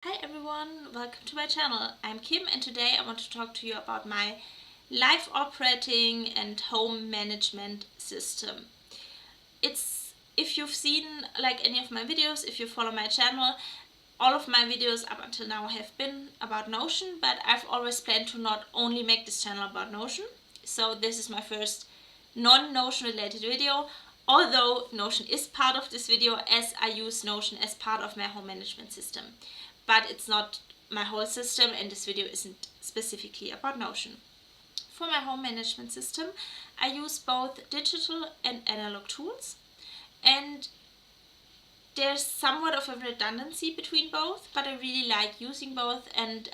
Hi everyone, welcome to my channel. I'm Kim and today I want to talk to you about my life operating and home management system. If you've seen any of my videos, if you follow my channel, all of my videos up until now have been about Notion, but I've always planned to not only make this channel about Notion. So this is my first non-Notion related video, although Notion is part of this video as I use Notion as part of my home management system. But it's not my whole system and this video isn't specifically about Notion. For my home management system, I use both digital and analog tools, and there's somewhat of a redundancy between both, but I really like using both, and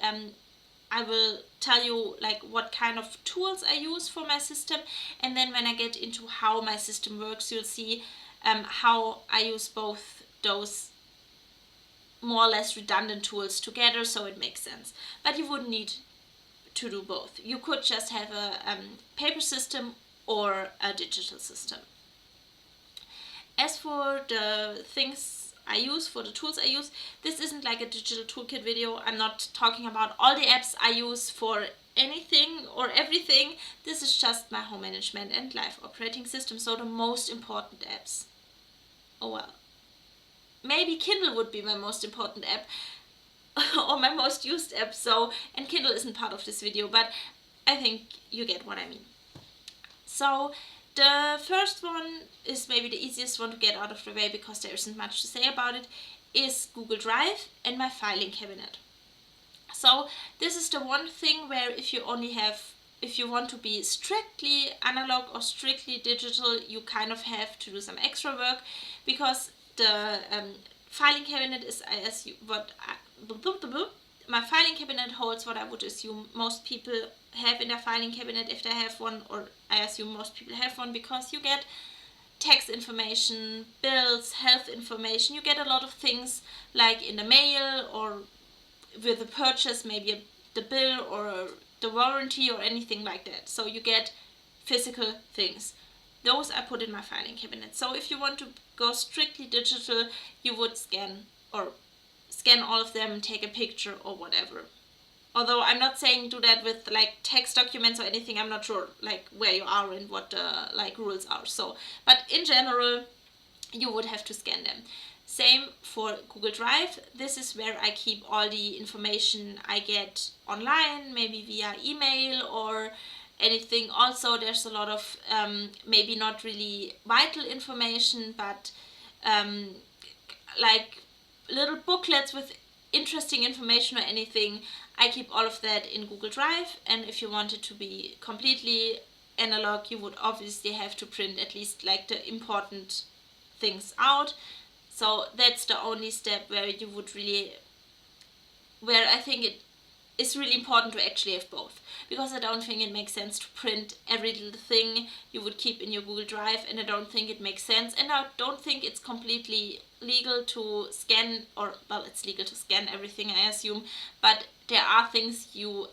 I will tell you what kind of tools I use for my system, and then when I get into how my system works, you'll see how I use both those more or less redundant tools together, so it makes sense. But you wouldn't need to do both. You could just have a paper system or a digital system. As for the things I use, for the tools I use, this isn't like a digital toolkit video. I'm not talking about all the apps I use for anything or everything. This is just my home management and life operating system, so the most important apps. Oh well. Maybe Kindle would be my most important app or my most used app, and Kindle isn't part of this video, but I think you get what I mean. So the first one is maybe the easiest one to get out of the way because there isn't much to say about it, is Google Drive and my filing cabinet. So this is the one thing where if you want to be strictly analog or strictly digital, you kind of have to do some extra work, because the filing cabinet is my filing cabinet holds what I would assume most people have in their filing cabinet if they have one, or I assume most people have one, because you get tax information, bills, health information. You get a lot of things like in the mail or with a purchase, maybe the bill or the warranty or anything like that. So you get physical things. Those I put in my filing cabinet. So if you want to go strictly digital, you would scan all of them and take a picture or whatever. Although I'm not saying do that with text documents or anything. I'm not sure where you are and what the rules are. So, but in general, you would have to scan them. Same for Google Drive. This is where I keep all the information I get online, maybe via email or anything. Also, there's a lot of maybe not really vital information, but little booklets with interesting information or anything. I keep all of that in Google Drive, and if you want it to be completely analog, you would obviously have to print at least the important things out. So that's the only step where I think it is really important to actually have both, because I don't think it makes sense to print every little thing you would keep in your Google Drive, and I don't think it makes sense, and I don't think it's completely legal to scan, or well, it's legal to scan everything I assume, but there are things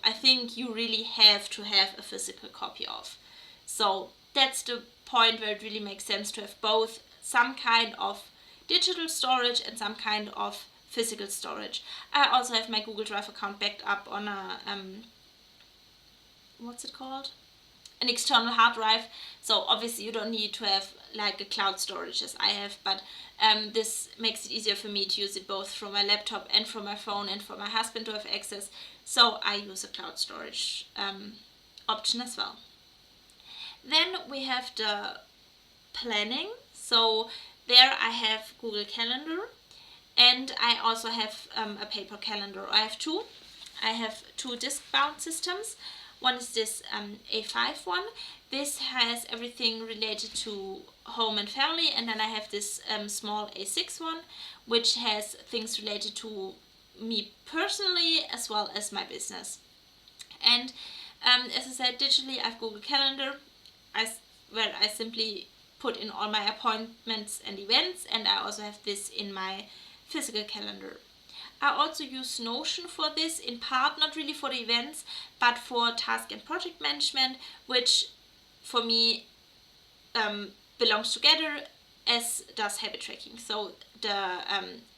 I think you really have to have a physical copy of. So that's the point where it really makes sense to have both, some kind of digital storage and some kind of physical storage. I also have my Google Drive account backed up on a what's it called? An external hard drive. So obviously you don't need to have a cloud storage as I have, but this makes it easier for me to use it both from my laptop and from my phone, and for my husband to have access. So I use a cloud storage option as well. Then we have the planning. So there I have Google Calendar, and I also have a paper calendar. I have two. I have two disc-bound systems. One is this A5 one. This has everything related to home and family, and then I have this small A6 one, which has things related to me personally as well as my business. And as I said, digitally I have Google Calendar, where I simply put in all my appointments and events, and I also have this in my physical calendar. I also use Notion for this, in part not really for the events, but for task and project management, which for me belongs together. as does habit tracking. So the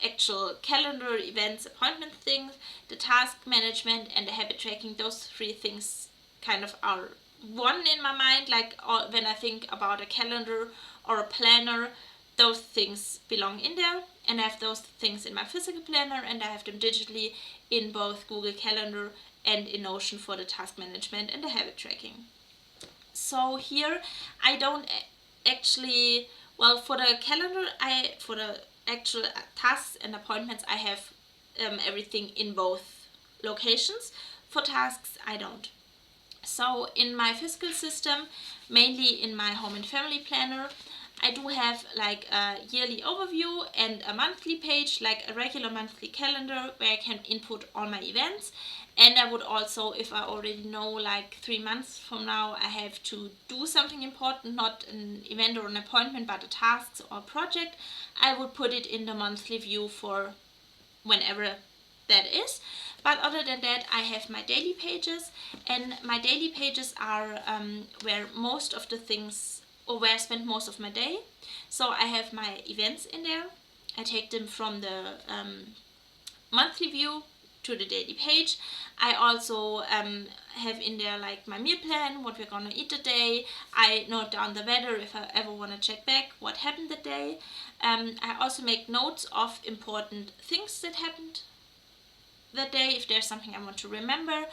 actual calendar, events, appointment things, the task management, and the habit tracking, those three things kind of are one in my mind. Like when I think about a calendar or a planner, those things belong in there, and I have those things in my physical planner, and I have them digitally in both Google Calendar and in Notion for the task management and the habit tracking. So here I don't actually, well, for the calendar, for the actual tasks and appointments, I have everything in both locations. For tasks, I don't. So in my physical system, mainly in my home and family planner, I do have like a yearly overview and a monthly page, like a regular monthly calendar where I can input all my events. And I would also, if I already know like 3 months from now I have to do something important, not an event or an appointment, but a task or project, I would put it in the monthly view for whenever that is. But other than that, I have my daily pages, and my daily pages are where most of the things, or where I spend most of my day. So I have my events in there. I take them from the monthly view to the daily page. I also have in there like my meal plan, what we're gonna eat today. I note down the weather if I ever want to check back what happened that day. I also make notes of important things that happened that day, if there's something I want to remember.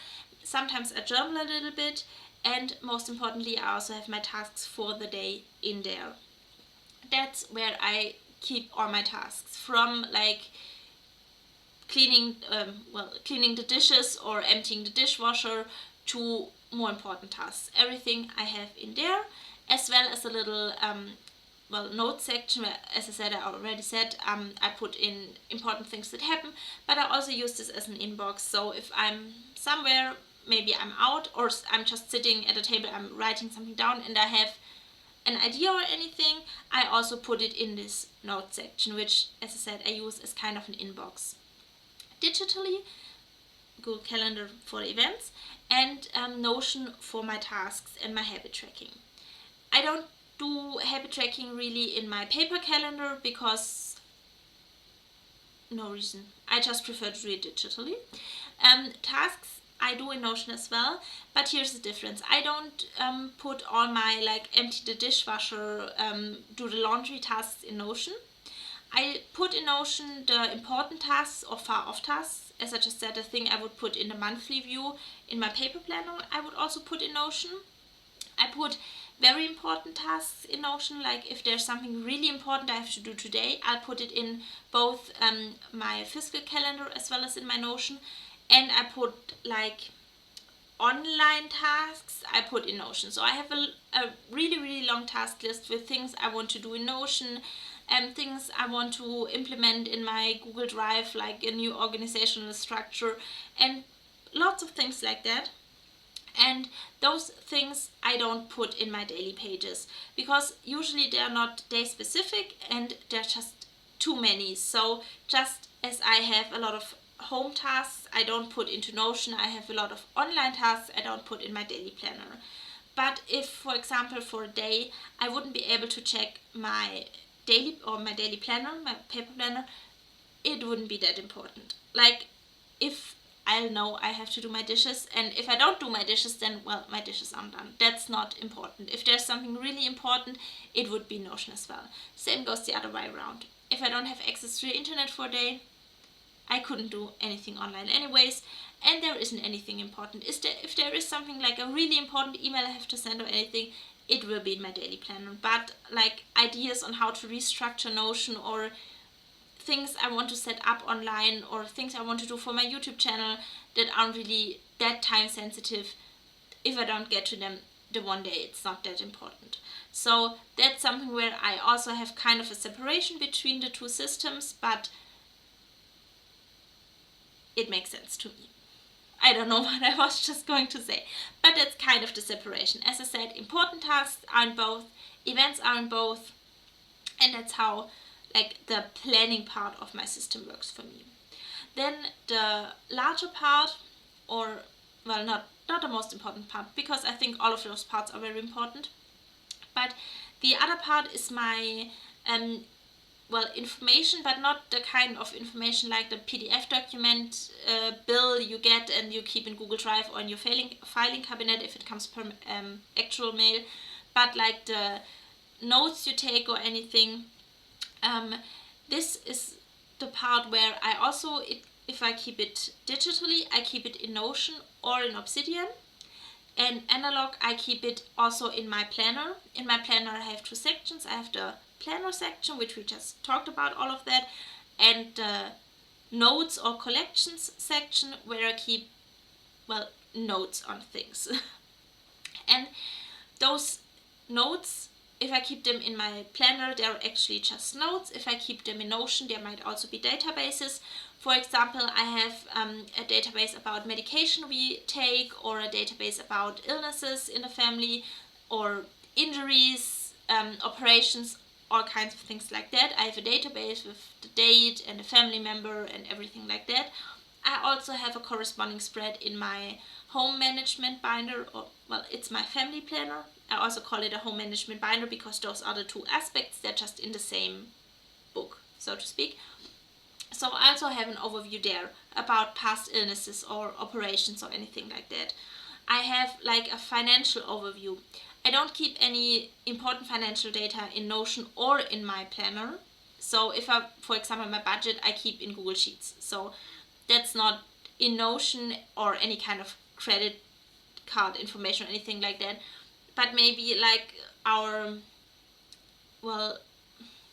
Sometimes I journal a little bit, and most importantly I also have my tasks for the day in there. That's where I keep all my tasks, from like cleaning the dishes or emptying the dishwasher to more important tasks. Everything I have in there, as well as a little note section where, as I already said, I put in important things that happen, but I also use this as an inbox. So if I'm somewhere, maybe I'm out or I'm just sitting at a table, I'm writing something down and I have an idea or anything, I also put it in this note section, which, as I said, I use as kind of an inbox. Digitally, Google Calendar for the events, and Notion for my tasks and my habit tracking. I don't do habit tracking really in my paper calendar because no reason. I just prefer to do it digitally. Tasks I do in Notion as well, but here's the difference. I don't put all my like empty the dishwasher, do the laundry tasks in Notion. I put in Notion the important tasks or far off tasks. As I just said, the thing I would put in the monthly view in my paper planner, I would also put in Notion. I put very important tasks in Notion, like if there's something really important I have to do today, I'll put it in both my physical calendar as well as in my Notion. And I put like online tasks I put in Notion. So I have a really long task list with things I want to do in Notion and things I want to implement in my Google Drive, like a new organizational structure and lots of things like that. And those things I don't put in my daily pages because usually they are not day specific and they're just too many. So just as I have a lot of home tasks I don't put into Notion, I have a lot of online tasks I don't put in my daily planner. But if, for example, for a day I wouldn't be able to check my daily planner, my paper planner, it wouldn't be that important. Like if I'll know I have to do my dishes, and if I don't do my dishes, then well, my dishes aren't done. That's not important. If there's something really important, it would be Notion as well. Same goes the other way around. If I don't have access to the internet for a day, I couldn't do anything online anyways, and there isn't anything important. If there is something like a really important email I have to send or anything, it will be in my daily planner. But like ideas on how to restructure Notion or things I want to set up online or things I want to do for my YouTube channel that aren't really that time sensitive, if I don't get to them the one day, it's not that important. So that's something where I also have kind of a separation between the two systems, but it makes sense to me. I don't know what I was just going to say, but that's kind of the separation. As I said, important tasks are in both, events are in both, and that's how like the planning part of my system works for me. Then the larger part, or well, not the most important part, because I think all of those parts are very important, but the other part is my well, information, but not the kind of information like the PDF document bill you get and you keep in Google Drive or in your filing cabinet if it comes per actual mail, but like the notes you take or anything. This is the part where I also, if I keep it digitally, I keep it in Notion or in Obsidian. And analog, I keep it also in my planner. In my planner, I have two sections. I have the planner section, which we just talked about, all of that, and the notes or collections section, where I keep, well, notes on things. And those notes, if I keep them in my planner, they're actually just notes. If I keep them in Notion, there might also be databases. For example, I have a database about medication we take, or a database about illnesses in the family, or injuries, operations, all kinds of things like that. I have a database with the date and the family member and everything like that. I also have a corresponding spread in my HomeManagement binder, or, well, it's my family planner. I also call it a HomeManagement binder because those are the two aspects. They're just in the same book, so to speak. So I also have an overview there about past illnesses or operations or anything like that. I have like a financial overview. I don't keep any important financial data in Notion or in my planner. So if I, for example, my budget, I keep in Google Sheets. So that's not in Notion or any kind of credit card information or anything like that. But maybe like our, well,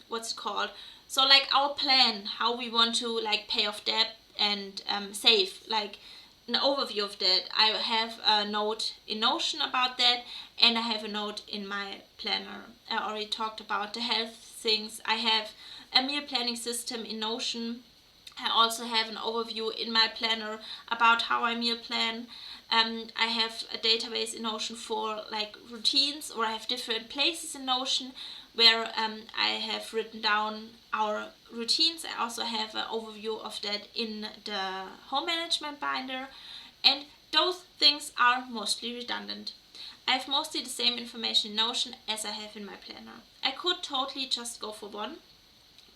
what's it called? So like our plan, how we want to like pay off debt and save, like an overview of that. I have a note in Notion about that, and I have a note in my planner. I already talked about the health things. I have a meal planning system in Notion. I also have an overview in my planner about how I meal plan. I have a database in Notion for like routines, or I have different places in Notion where I have written down our routines. I also have an overview of that in the HomeManagement binder, and those things are mostly redundant. I have mostly the same information in Notion as I have in my planner. I could totally just go for one,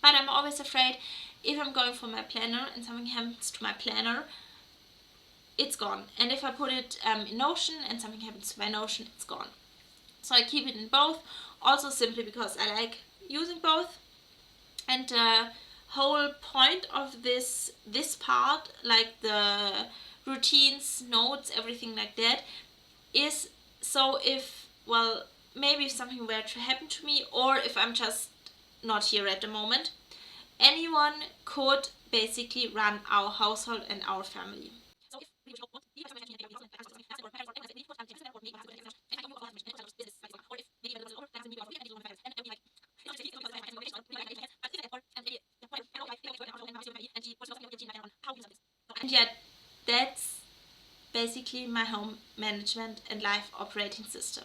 but I'm always afraid if I'm going for my planner and something happens to my planner, it's gone. And if I put it in Notion and something happens to my Notion, it's gone. So I keep it in both, also simply because I like using both. And the whole point of this part, like the routines, notes, everything like that, is so if, well, maybe if something were to happen to me, or if I'm just not here at the moment, anyone could basically run our household and our family. So if we would want to and yet that's basically my home management and life operating system.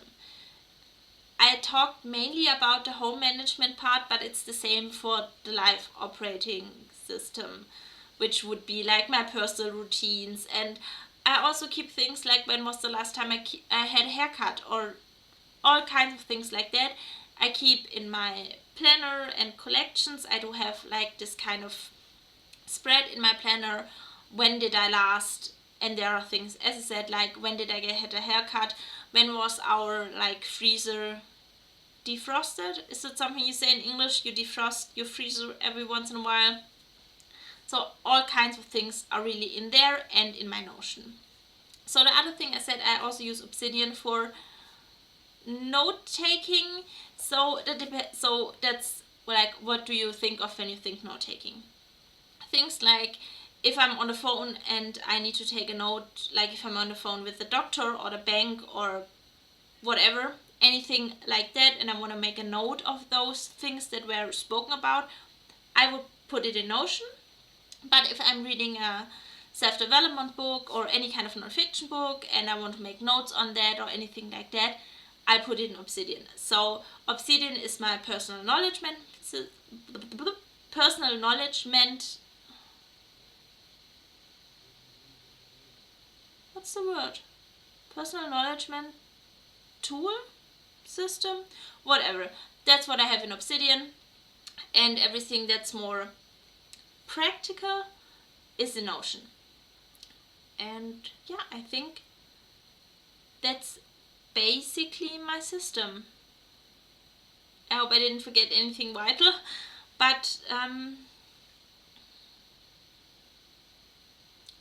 I talked mainly about the home management part, but it's the same for the life operating system, which would be like my personal routines. And I also keep things like when was the last time I had a haircut, or all kinds of things like that. I keep in my planner and collections. I do have like this kind of spread in my planner. When did I last? And there are things, as I said, like when did I get a haircut? When was our like freezer defrosted? Is it something you say in English? You defrost your freezer every once in a while. So all kinds of things are really in there and in my Notion. So the other thing I said, I also use Obsidian for note taking. So that's like, what do you think of when you think note taking? Things like if I'm on the phone and I need to take a note, like if I'm on the phone with the doctor or the bank or whatever, anything like that, and I want to make a note of those things that were spoken about, I would put it in Notion. But if I'm reading a self-development book or any kind of non-fiction book and I want to make notes on that or anything like that, I put it in Obsidian. So Obsidian is my personal acknowledgement, what's the word? Personal acknowledgement tool system? Whatever. That's what I have in Obsidian. and everything that's more practical is in Notion. And yeah, I think that's basically my system. I hope I didn't forget anything vital, but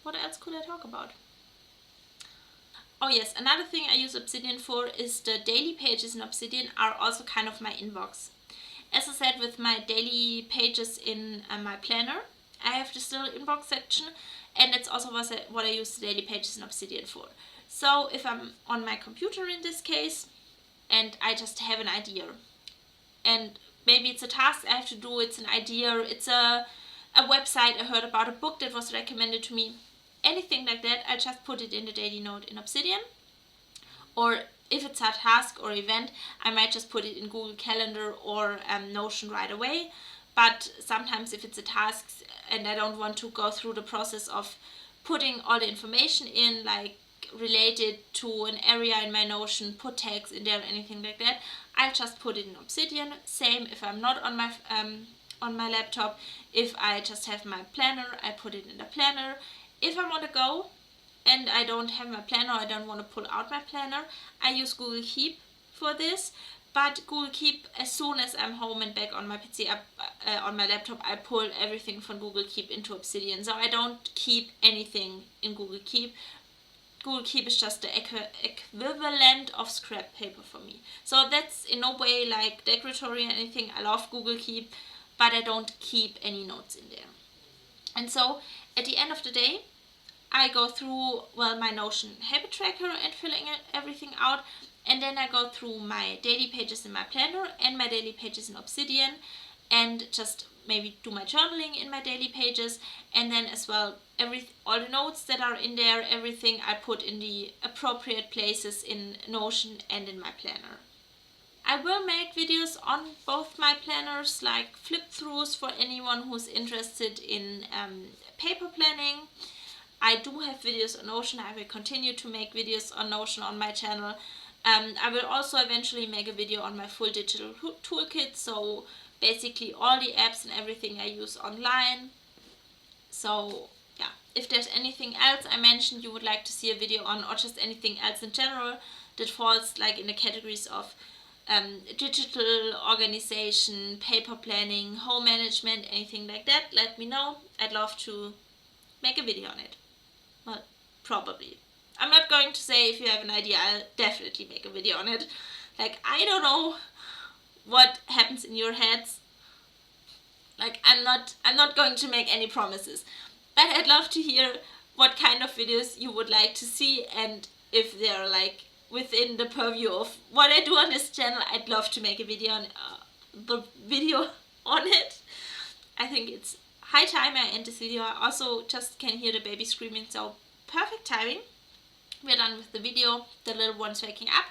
what else could I talk about? Oh yes, another thing I use Obsidian for is the daily pages in Obsidian are also kind of my inbox. As I said, with my daily pages in my planner, I have this little inbox section, and that's also what I use the daily pages in Obsidian for. So if I'm on my computer in this case, and I just have an idea, and maybe it's a task I have to do, it's an idea, it's a website I heard about, a book that was recommended to me, anything like that, I just put it in the daily note in Obsidian. Or if it's a task or event, I might just put it in Google Calendar or Notion right away. But sometimes if it's a task and I don't want to go through the process of putting all the information in, like related to an area in my Notion, put tags in there, anything like that, I'll just put it in Obsidian. Same if I'm not on my laptop. If I just have my planner, I put it in the planner. If I'm on the go and I don't have my planner, I don't want to pull out my planner, I use Google Keep for this. But Google Keep, as soon as I'm home and back on my PC, on my laptop, I pull everything from Google Keep into Obsidian. So I don't keep anything in Google Keep. Google Keep is just the equivalent of scrap paper for me. So that's in no way like decoratory or anything. I love Google Keep, but I don't keep any notes in there. And so at the end of the day, I go through, my Notion habit tracker and filling everything out. And then I go through my daily pages in my planner and my daily pages in Obsidian, and just maybe do my journaling in my daily pages. And then as well, all the notes that are in there, everything I put in the appropriate places in Notion and in my planner. I will make videos on both my planners, like flip throughs for anyone who's interested in paper planning. I do have videos on Notion. I will continue to make videos on Notion on my channel. I will also eventually make a video on my full digital toolkit, so basically all the apps and everything I use online. So yeah, if there's anything else I mentioned you would like to see a video on, or just anything else in general that falls like in the categories of digital organization, paper planning, home management, anything like that, let me know. I'd love to make a video on it. Well, probably. I'm not going to say if you have an idea, I'll definitely make a video on it. Like, I don't know what happens in your heads. Like, I'm not going to make any promises. But I'd love to hear what kind of videos you would like to see, and if they're like within the purview of what I do on this channel, I'd love to make a video on it. I think it's high time I end this video. I also just can hear the baby screaming, so perfect timing. We're done with the video. The little one's waking up.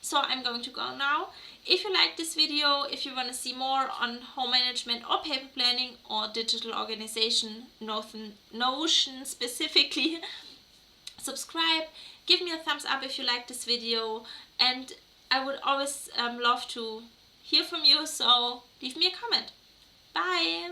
So I'm going to go now. If you like this video, if you want to see more on home management or paper planning or digital organization, Notion specifically, subscribe, give me a thumbs up if you like this video, and I would always love to hear from you, so leave me a comment. Bye!